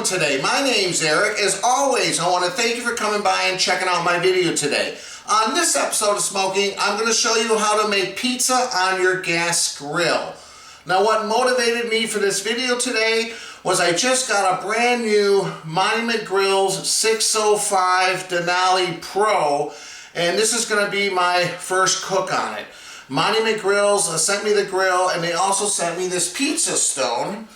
today? My name's Eric. As always, I want to thank you for coming by and checking out my video today. On this episode of Smo'King, I'm going to show you how to make pizza on your gas grill. Now, what motivated me for this video today was I just got a brand new Monument Grills 605 Denali Pro, and this is going to be my first cook on it. Monument Grills sent me the grill, and they also sent me this pizza stone.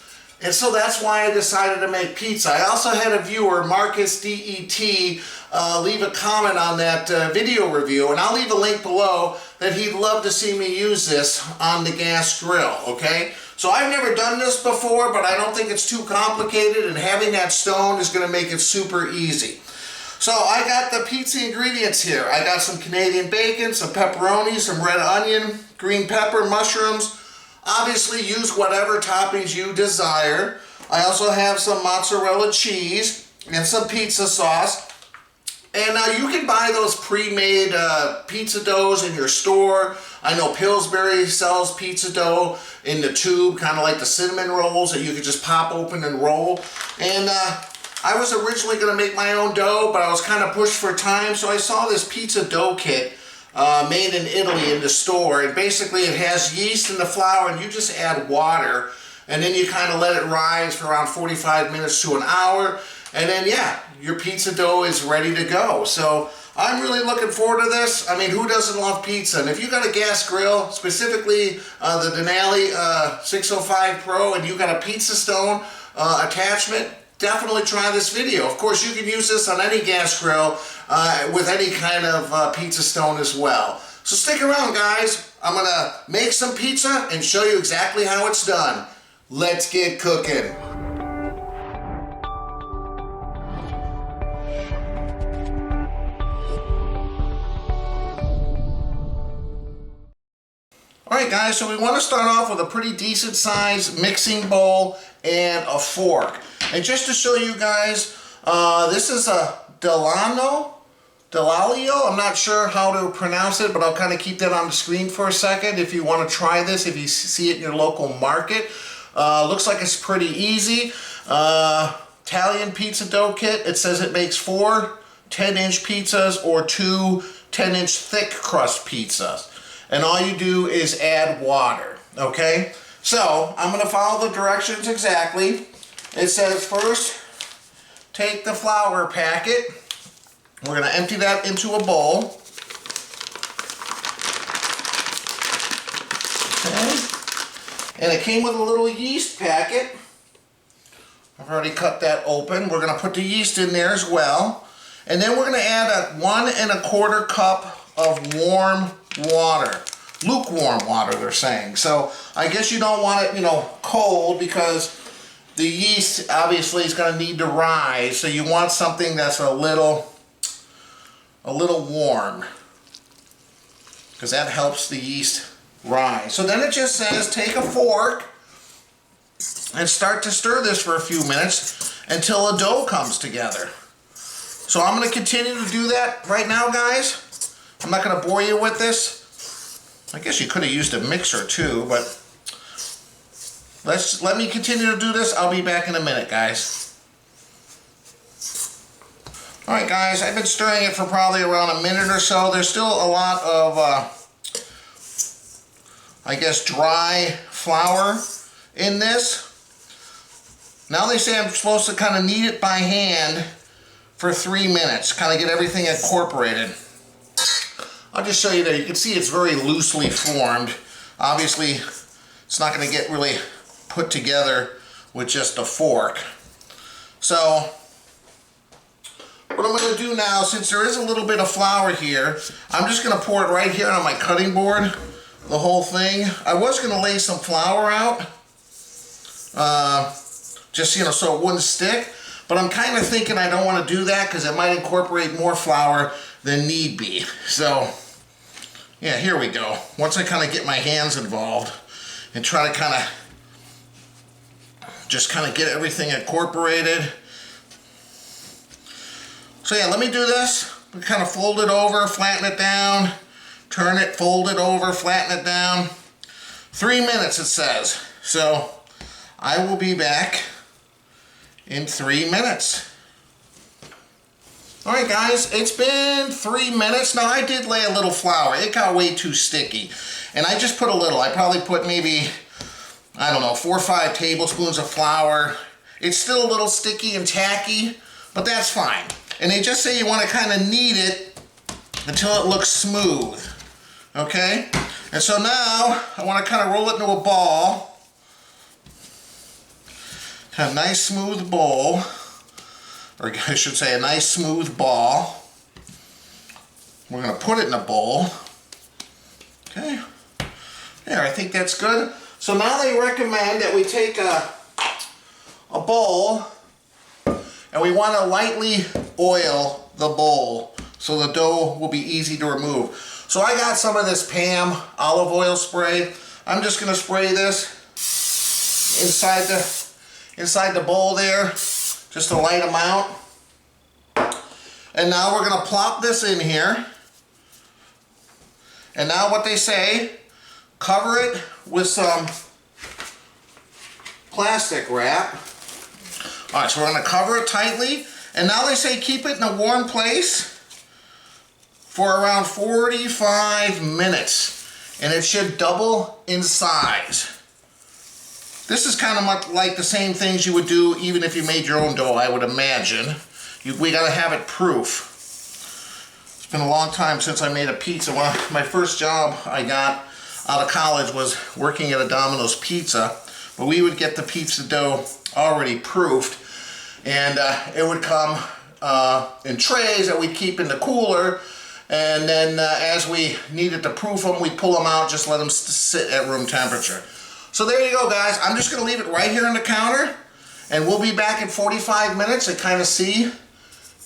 And so that's why I decided to make pizza. I also had a viewer, Marcus DET, leave a comment on that video review, and I'll leave a link below that he'd love to see me use this on the gas grill, okay? So I've never done this before, but I don't think it's too complicated, and having that stone is going to make it super easy. So I got the pizza ingredients here. I got some Canadian bacon, some pepperoni, some red onion, green pepper, mushrooms. Obviously, use whatever toppings you desire. I also have some mozzarella cheese and some pizza sauce. And now you can buy those pre-made pizza doughs in your store. I know Pillsbury sells pizza dough in the tube, kind of like the cinnamon rolls that you could just pop open and roll. And I was originally going to make my own dough, but I was kind of pushed for time, so I saw this pizza dough kit made in Italy in the store, and basically it has yeast in the flour, and you just add water, and then you kind of let it rise for around 45 minutes to an hour, and then yeah, your pizza dough is ready to go. So I'm really looking forward to this. I mean, who doesn't love pizza? And if you got a gas grill, specifically the Denali 605 Pro, and you got a pizza stone attachment, definitely try this video. Of course, you can use this on any gas grill with any kind of pizza stone as well. So stick around, guys. I'm gonna make some pizza and show you exactly how it's done. Let's get cooking. Alright guys, so we want to start off with a pretty decent sized mixing bowl and a fork. And just to show you guys, this is a Delalio. I'm not sure how to pronounce it, but I'll kind of keep that on the screen for a second if you want to try this, if you see it in your local market. Looks like it's pretty easy. Italian pizza dough kit. It says it makes 4 10-inch pizzas or 2 10-inch thick crust pizzas. And all you do is add water, okay? So, I'm going to follow the directions exactly. It says first, take the flour packet. We're going to empty that into a bowl. Okay. And it came with a little yeast packet. I've already cut that open. We're going to put the yeast in there as well. And then we're going to add a 1 1/4 cup of warm water. Lukewarm water, they're saying. So I guess you don't want it, cold, because the yeast obviously is going to need to rise. So you want something that's a little warm, because that helps the yeast rise. So then it just says take a fork and start to stir this for a few minutes until a dough comes together. So I'm going to continue to do that right now, guys. I'm not going to bore you with this. I guess you could have used a mixer too, but let me continue to do this. I'll be back in a minute, guys. Alright guys, I've been stirring it for probably around a minute or so. There's still a lot of, I guess, dry flour in this. Now they say I'm supposed to kind of knead it by hand for 3 minutes, kind of get everything incorporated. I'll just show you there. You can see it's very loosely formed. Obviously, it's not going to get really put together with just a fork. So, what I'm going to do now, since there is a little bit of flour here, I'm just going to pour it right here on my cutting board, the whole thing. I was going to lay some flour out, just, so it wouldn't stick. But I'm kind of thinking I don't want to do that because it might incorporate more flour than need be. So, yeah, here we go. Once I kind of get my hands involved and try to kind of get everything incorporated. So yeah, let me do this. Kind of fold it over, flatten it down, turn it, fold it over, flatten it down. 3 minutes it says. So I will be back in 3 minutes. Alright guys, it's been 3 minutes. Now I did lay a little flour. It got way too sticky. And I just put a little. I probably put maybe, I don't know, 4 or 5 tablespoons of flour. It's still a little sticky and tacky, but that's fine. And they just say you want to kind of knead it until it looks smooth. Okay? And so now I want to kind of roll it into a ball. Have a nice smooth bowl. Or I should say a nice smooth ball. We're going to put it in a bowl. Okay. There, I think that's good. So now they recommend that we take a bowl and we want to lightly oil the bowl so the dough will be easy to remove. So I got some of this Pam olive oil spray. I'm just going to spray this inside the bowl there, just a light amount. And now we're going to plop this in here. And now what they say, cover it with some plastic wrap. All right, so we're going to cover it tightly. And now they say keep it in a warm place for around 45 minutes. And it should double in size. This is kind of much like the same things you would do even if you made your own dough, I would imagine. We got to have it proof. It's been a long time since I made a pizza. My first job I got out of college was working at a Domino's Pizza. But we would get the pizza dough already proofed. And it would come in trays that we'd keep in the cooler. And then as we needed to proof them, we'd pull them out, just let them sit at room temperature. So there you go, guys. I'm just going to leave it right here on the counter. And we'll be back in 45 minutes and kind of see.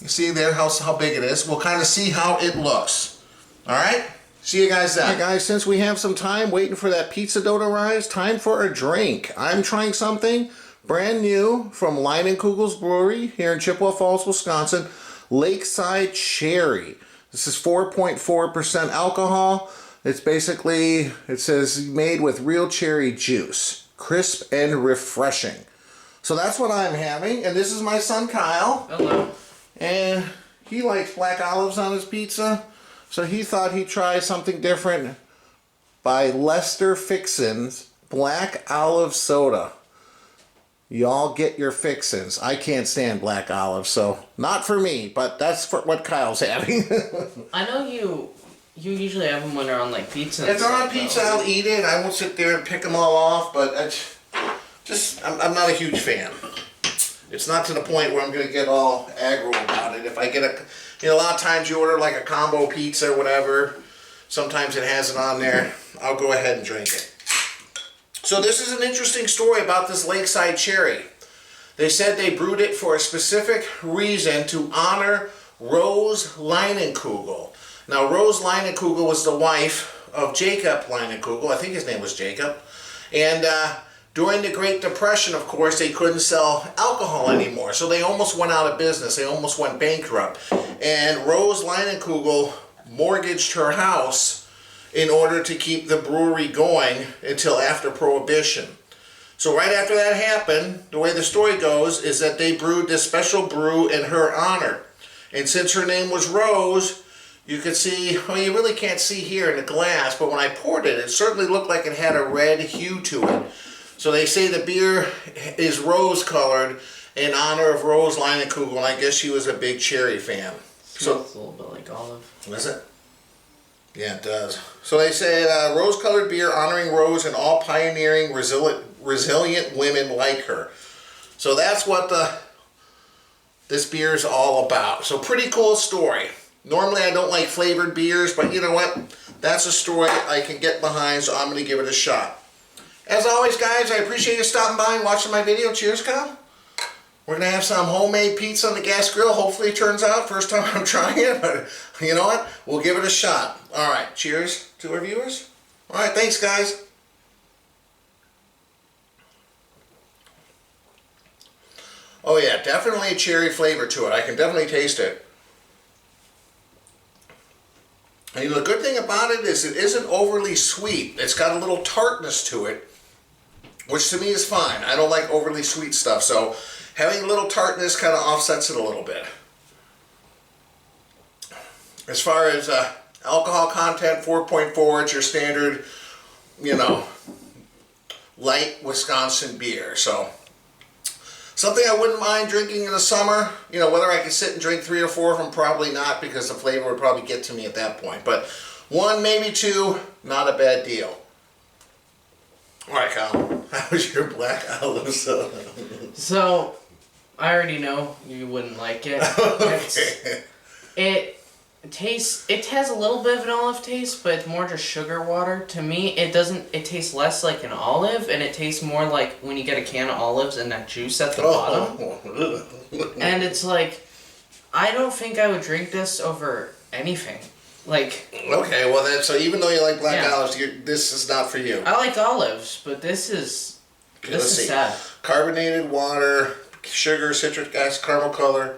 You see there how big it is. We'll kind of see how it looks. All right? See you guys then. All right, guys, since we have some time waiting for that pizza dough to rise, time for a drink. I'm trying something brand new from Leinenkugel's Brewery here in Chippewa Falls, Wisconsin. Lakeside Cherry. This is 4.4% alcohol. It's basically, it says made with real cherry juice. Crisp and refreshing. So that's what I'm having. And this is my son Kyle. Hello. And he likes black olives on his pizza. So he thought he'd try something different by Lester Fixin's Black Olive Soda. Y'all get your fixins. I can't stand black olives, so not for me, but that's for what Kyle's having. I know you usually have them when they're on like pizza. If they're on pizza, I'll eat it. I won't sit there and pick them all off, but I'm not a huge fan. It's not to the point where I'm going to get all aggro about it. If I get a lot of times you order like a combo pizza or whatever, sometimes it has it on there, I'll go ahead and drink it. So this is an interesting story about this Lakeside Cherry. They said they brewed it for a specific reason to honor Rose Leinenkugel. Now Rose Leinenkugel was the wife of Jacob Leinenkugel. I think his name was Jacob. And during the Great Depression, of course, they couldn't sell alcohol anymore. So they almost went out of business. They almost went bankrupt. And Rose Leinenkugel mortgaged her house in order to keep the brewery going until after Prohibition. So right after that happened, the way the story goes is that they brewed this special brew in her honor. And since her name was Rose, you could see, well, you really can't see here in the glass, but when I poured it, it certainly looked like it had a red hue to it. So they say the beer is rose colored in honor of Rose Leinenkugel, and I guess she was a big cherry fan. So it's a little bit like olive. Is it? Yeah, it does. So they say rose-colored beer honoring Rose and all pioneering, resilient women like her. So that's what this beer is all about. So pretty cool story. Normally I don't like flavored beers, but you know what? That's a story I can get behind, so I'm going to give it a shot. As always, guys, I appreciate you stopping by and watching my video. Cheers, Kyle. We're going to have some homemade pizza on the gas grill. Hopefully it turns out. First time I'm trying it, but you know what? We'll give it a shot. All right, cheers to our viewers. All right, thanks, guys. Oh yeah, definitely a cherry flavor to it. I can definitely taste it. And the good thing about it is it isn't overly sweet. It's got a little tartness to it, which to me is fine. I don't like overly sweet stuff, so Having a little tartness kind of offsets it a little bit. As far as alcohol content, 4.4, it's your standard, you know, light Wisconsin beer. So something I wouldn't mind drinking in the summer. You know, whether I can sit and drink 3 or 4 of them, probably not, because the flavor would probably get to me at that point. But 1, maybe 2, not a bad deal. All right, Kyle, how was your black olive soda? So, I already know you wouldn't like it. Okay. It has a little bit of an olive taste, but it's more just sugar water. To me, it tastes less like an olive, and it tastes more like when you get a can of olives and that juice at the bottom. And it's like, I don't think I would drink this over anything. Like. Okay, well then, so even though you like black olives, this is not for you. I like olives, but this is sad. Carbonated water, sugar, citric acid, caramel color,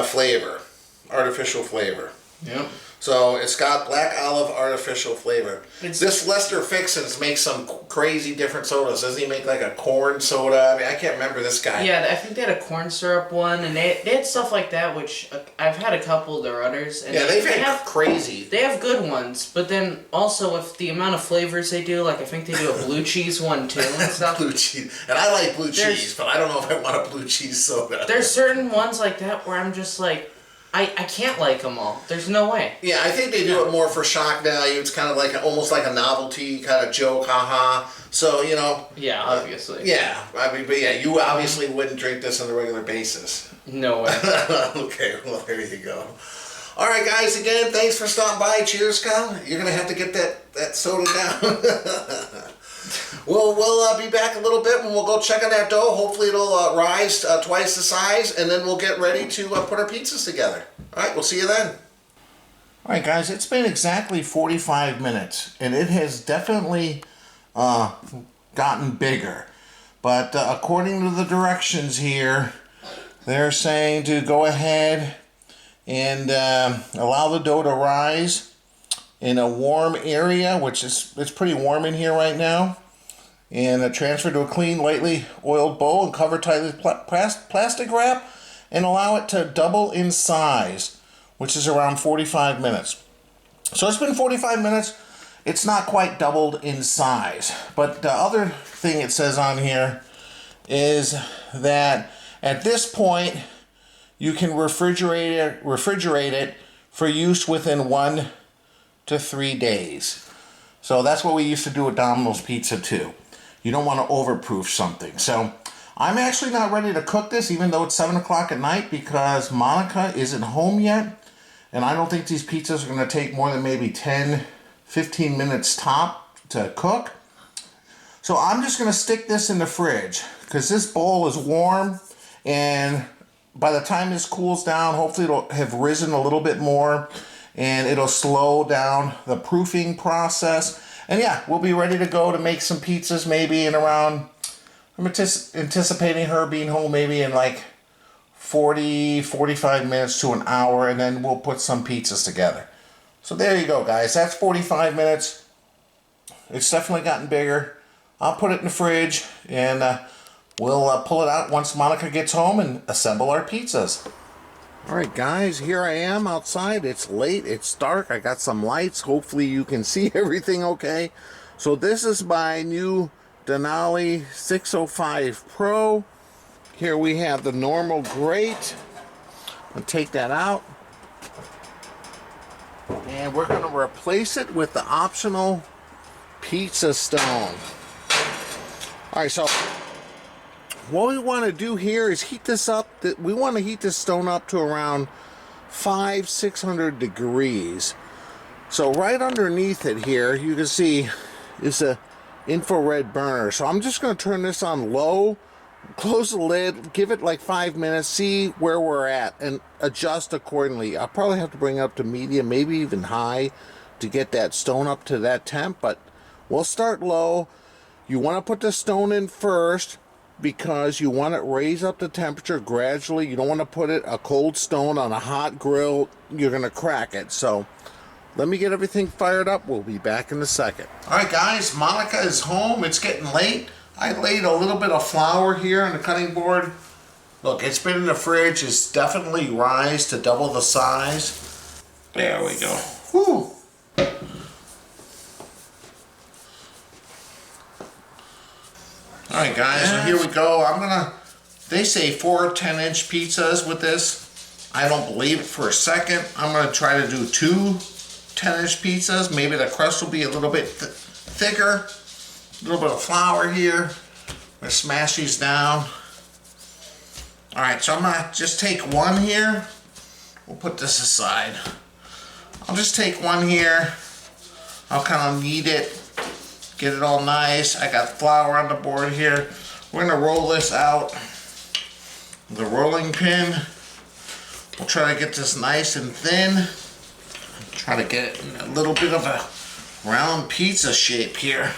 flavor. Artificial flavor. Yep. So it's got black olive artificial flavor. This Lester Fixins makes some crazy different sodas. Doesn't he make like a corn soda? I mean, I can't remember this guy. Yeah, I think they had a corn syrup one, and they had stuff like that, which I've had a couple of their others. And yeah, they've had crazy. They have good ones, but then also with the amount of flavors they do, like I think they do a blue cheese one too and stuff. Blue cheese. And I like blue cheese, but I don't know if I want a blue cheese soda. There's certain ones like that where I'm just like, I can't like them all. There's no way. Yeah, I think they do it more for shock value. It's kind of like almost like a novelty kind of joke, haha. So, you know. Yeah, obviously. Yeah, I mean, but yeah, you obviously wouldn't drink this on a regular basis. No way. Okay, well, there you go. All right, guys, again, thanks for stopping by. Cheers, Kyle. You're going to have to get that soda down. We'll be back a little bit when we'll go check on that dough. Hopefully it'll rise twice the size, and then we'll get ready to put our pizzas together. All right, we'll see you then. All right, guys, it's been exactly 45 minutes, and it has definitely gotten bigger. But according to the directions here, they're saying to go ahead and allow the dough to rise in a warm area, which it's pretty warm in here right now, and transfer to a clean, lightly oiled bowl and cover tightly with plastic wrap and allow it to double in size, which is around 45 minutes. So it's been 45 minutes. It's not quite doubled in size, but the other thing it says on here is that at this point you can refrigerate it for use within 1 to 3 days. So that's what we used to do at Domino's Pizza too. You don't want to overproof something. So I'm actually not ready to cook this, even though it's 7 o'clock at night, because Monica isn't home yet, and I don't think these pizzas are going to take more than maybe 10-15 minutes top to cook. So I'm just going to stick this in the fridge because this bowl is warm, and by the time this cools down, hopefully it'll have risen a little bit more, and it'll slow down the proofing process. And yeah, we'll be ready to go to make some pizzas maybe in around, I'm anticipating her being home maybe in like 45 minutes to an hour, and then we'll put some pizzas together. So there you go, guys. That's 45 minutes. It's definitely gotten bigger. I'll put it in the fridge, and we'll pull it out once Monica gets home and assemble our pizzas. Alright guys, here I am outside. It's late, it's dark, I got some lights. Hopefully you can see everything okay. So this is my new Denali 605 Pro. Here we have the normal grate. I'll take that out. And we're going to replace it with the optional pizza stone. Alright, so what we want to do here is heat this up. We want to heat this stone up to around 500-600 degrees. So right underneath it here, you can see is a infrared burner. So I'm just going to turn this on low, close the lid, give it like 5 minutes, see where we're at, and adjust accordingly. I'll probably have to bring it up to medium, maybe even high, to get that stone up to that temp, but we'll start low. You want to put the stone in first, because you want to raise up the temperature gradually. You don't want to put a cold stone on a hot grill. You're going to crack it. So let me get everything fired up. We'll be back in a second. All right, guys, Monica is home. It's getting late. I laid a little bit of flour here on the cutting board Look, it's been in the fridge. It's definitely rise to double the size. There we go. Whew. Alright guys, so here we go. They say 4 10-inch pizzas with this. I don't believe it for a second. I'm gonna try to do 2 10-inch pizzas. Maybe the crust will be a little bit thicker. A little bit of flour here. I'm gonna smash these down. Alright, so I'm gonna just take one here. We'll put this aside. I'll just take one here. I'll kind of knead it. Get it all nice. I got flour on the board here. We're gonna roll this out with a rolling pin. We'll try to get this nice and thin. Try to get it in a little bit of a round pizza shape here.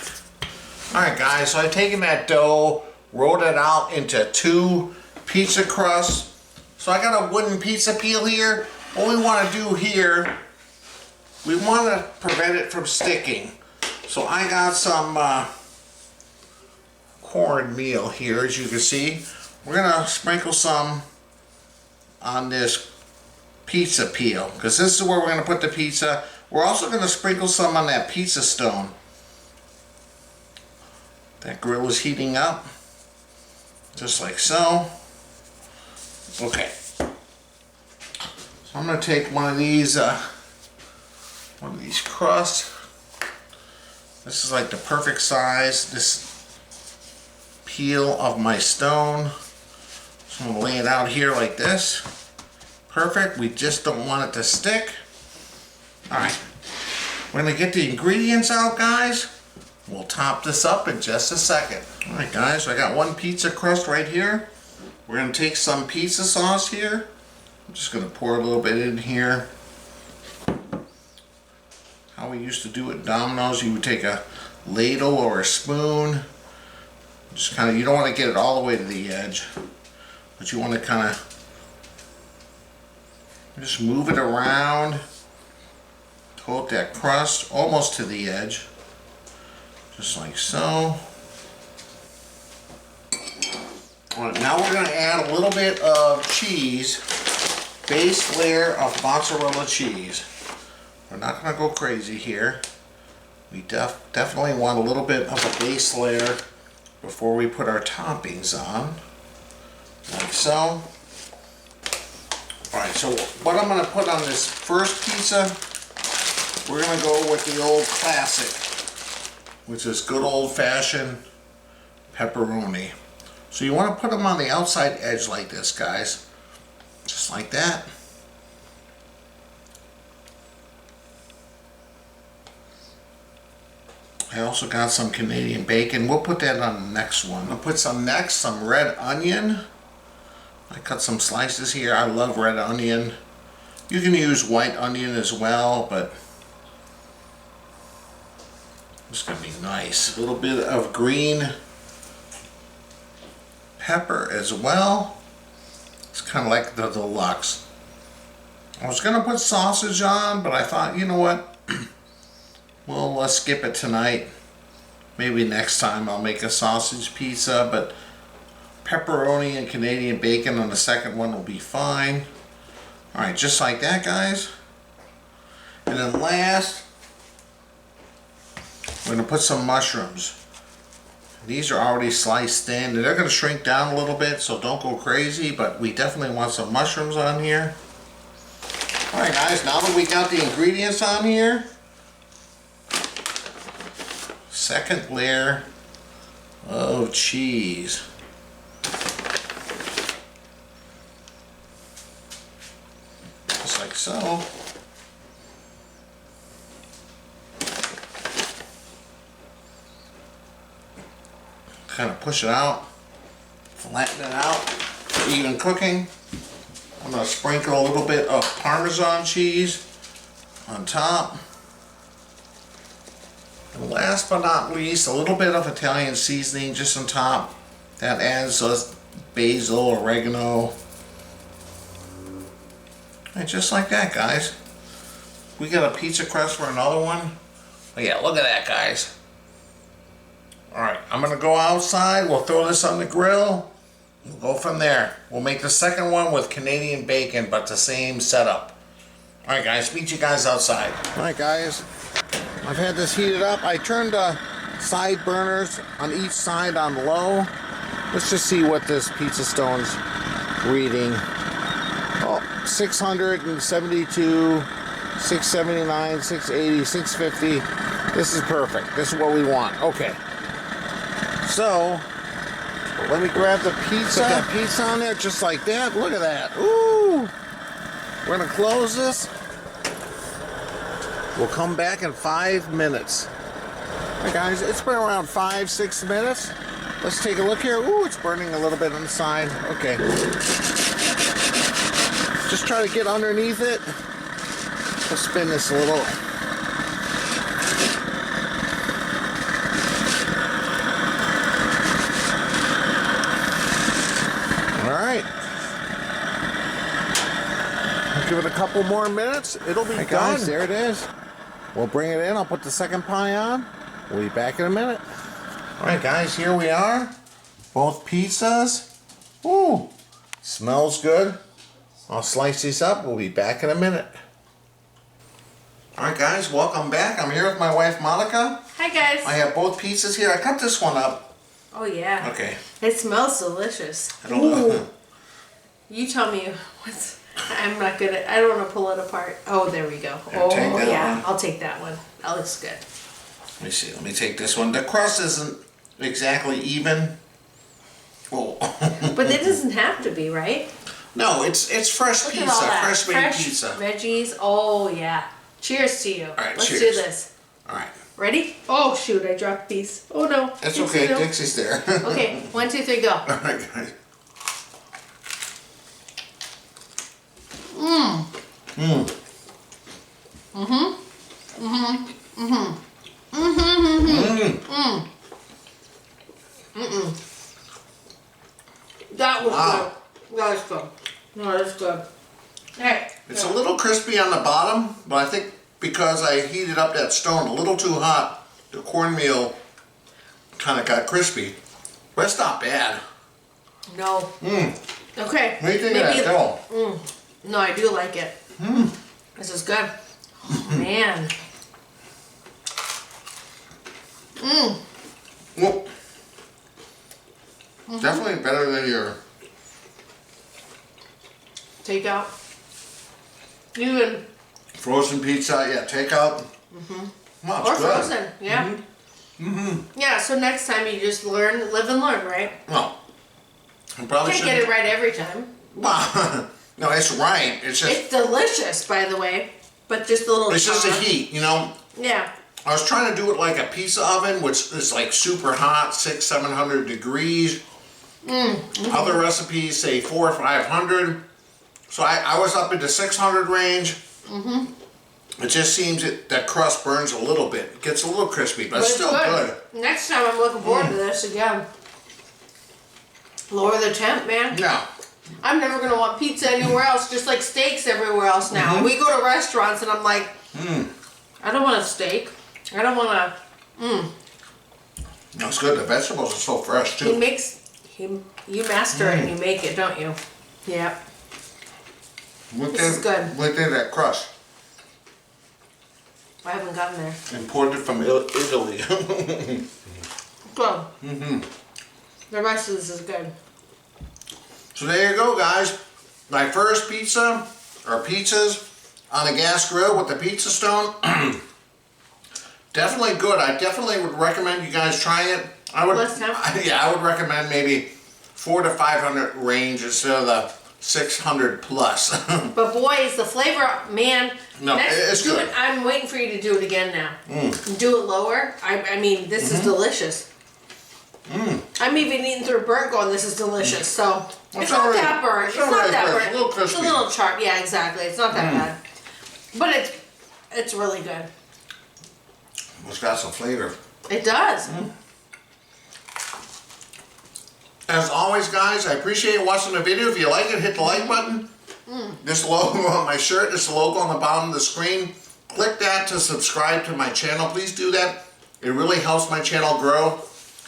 Alright guys, so I've taken that dough, rolled it out into 2 pizza crusts. So I got a wooden pizza peel here. What we want to do here, we want to prevent it from sticking. So I got some cornmeal here, as you can see. We're gonna sprinkle some on this pizza peel, because this is where we're gonna put the pizza. We're also gonna sprinkle some on that pizza stone. That grill is heating up, just like so. Okay. So I'm gonna take one of these crusts. This is like the perfect size, this peel of my stone. So I'm gonna lay it out here like this. Perfect, we just don't want it to stick. All right, we're gonna get the ingredients out, guys. We'll top this up in just a second. All right, guys, so I got 1 pizza crust right here. We're gonna take some pizza sauce here. I'm just gonna pour a little bit in here. How we used to do it at Domino's, you would take a ladle or a spoon. Just kind of, you don't want to get it all the way to the edge, but you want to kind of just move it around, coat that crust almost to the edge, just like so. All right, now we're going to add a little bit of cheese, base layer of mozzarella cheese. We're not going to go crazy here. We definitely want a little bit of a base layer before we put our toppings on, like so. Alright, so what I'm going to put on this first pizza, we're going to go with the old classic, which is good old-fashioned pepperoni. So you want to put them on the outside edge like this, guys. Just like that. I also got some Canadian bacon. We'll put that on the next one. I'll put some next, some red onion. I cut some slices here. I love red onion. You can use white onion as well, but it's gonna be nice. A little bit of green pepper as well. It's kind of like the deluxe. I was gonna put sausage on, but I thought, you know what? Well, let's skip it tonight. Maybe next time I'll make a sausage pizza, but pepperoni and Canadian bacon on the second one will be fine. Alright, just like that, guys. And then last, we're going to put some mushrooms. These are already sliced thin. They're going to shrink down a little bit, so don't go crazy, but we definitely want some mushrooms on here. Alright guys, now that we got the ingredients on here, second layer of cheese. Just like so. Kind of push it out, flatten it out for even cooking. I'm going to sprinkle a little bit of Parmesan cheese on top. And last but not least, a little bit of Italian seasoning just on top. That adds basil, oregano. And just like that, guys. We got a pizza crust for another one. Oh yeah, look at that, guys. Alright, I'm going to go outside. We'll throw this on the grill. We'll go from there. We'll make the second one with Canadian bacon, but the same setup. All right, guys, meet you guys outside. All right, guys, I've had this heated up. I turned the side burners on each side on low. Let's just see what this pizza stone's reading. Oh, 672, 679, 680, 650. This is perfect. This is what we want. Okay. So, let me grab the pizza. Put that pizza on there just like that. Look at that. Ooh. We're going to close this. We'll come back in 5 minutes. All right, guys, it's been around 5-6 minutes. Let's take a look here. Ooh, it's burning a little bit on the side. Okay. Just try to get underneath it. We'll spin this a little. All right. Give it a couple more minutes. It'll be done. Guys, there it is. We'll bring it in. I'll put the second pie on. We'll be back in a minute. All right, guys, here we are. Both pizzas. Ooh, smells good. I'll slice these up. We'll be back in a minute. All right, guys, welcome back. I'm here with my wife, Monica. Hi, guys. I have both pizzas here. I cut this one up. Oh, yeah. Okay. It smells delicious. I don't know. You tell me what's... I'm not good at... I don't want to pull it apart. Oh, there we go. Yeah, take Oh, that yeah. one. I'll take that one. That looks good. Let me see. Let me take this one. The crust isn't exactly even. Oh. But it doesn't have to be, right? No, it's fresh Look pizza, at all that. fresh made Fresh pizza. veggies. Oh, yeah. Cheers to you. All right, Let's cheers. do this. All right. Ready? Oh, shoot. I dropped a piece. Oh, no. It's Dixie, okay. no. Dixie's there. Okay. 1, 2, 3, go. All right, guys. That was Wow. good. That was good. No, that's good. Hey. It's a little crispy on the bottom, but I think because I heated up that stone a little too hot, the cornmeal kind of got crispy. But it's not bad. No. Okay. What do you think of that dough? No, I do like it. This is good. Oh, man. Well, definitely better than your... Take out. Even. Frozen pizza, yeah, takeout. Wow, it's Or good. frozen, yeah. Yeah, so next time you just learn, live and learn, right? Well, I probably Can't should. get it right every time. Wow. No, it's right. It's just. It's delicious, by the way, but just a little. It's just the char. heat, you know. Yeah. I was trying to do it like a pizza oven, which is like super hot, 600-700 degrees. Other recipes say 400 or 500. So I was up in the 600 range. It just seems that crust burns a little bit. It gets a little crispy, but it's still good. Next time I'm looking forward to this again. Lower the temp, man. Yeah. I'm never gonna want pizza anywhere else, just like steaks everywhere else now. We go to restaurants and I'm like, I don't want a steak. I don't want a. No, it's good. The vegetables are so fresh too. You master it and you make it, don't you? Yeah. This is good. What did that crust? I haven't gotten there. Imported from Italy. Good. The rest of this is good. So there you go, guys. My first pizza, or pizzas, on a gas grill with the pizza stone. Definitely good. I definitely would recommend you guys try it. I would. Yeah, I would recommend maybe 400 to 500 range instead of the 600 plus. But boy, is the flavor, man. No, it's good. I'm waiting for you to do it again now. Do it lower. I mean, this is delicious. I'm even eating through burnt going, this is delicious. So, it's not that burnt. It's not that burnt. It's a little crispy. It's a little charred. Yeah, exactly. It's not that bad. But it's really good. It's got some flavor. It does. As always, guys, I appreciate watching the video. If you like it, hit the like button. This logo on my shirt, this logo on the bottom of the screen. Click that to subscribe to my channel. Please do that. It really helps my channel grow.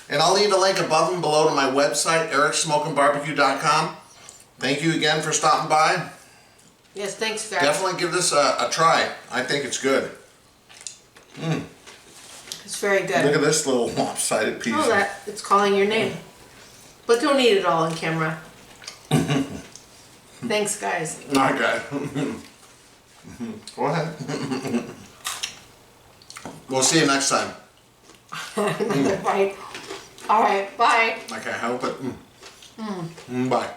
And I'll leave a link above and below to my website, ericsmokingbbq.com. Thank you again for stopping by. Yes, thanks, guys. Definitely give this a try. I think it's good. It's very good. Look at this little lopsided piece. Oh, that it's calling your name. But don't eat it all on camera. Thanks, guys. Okay. Go ahead. We'll see you next time. Another bite. All right, bye. I can't help it. Bye.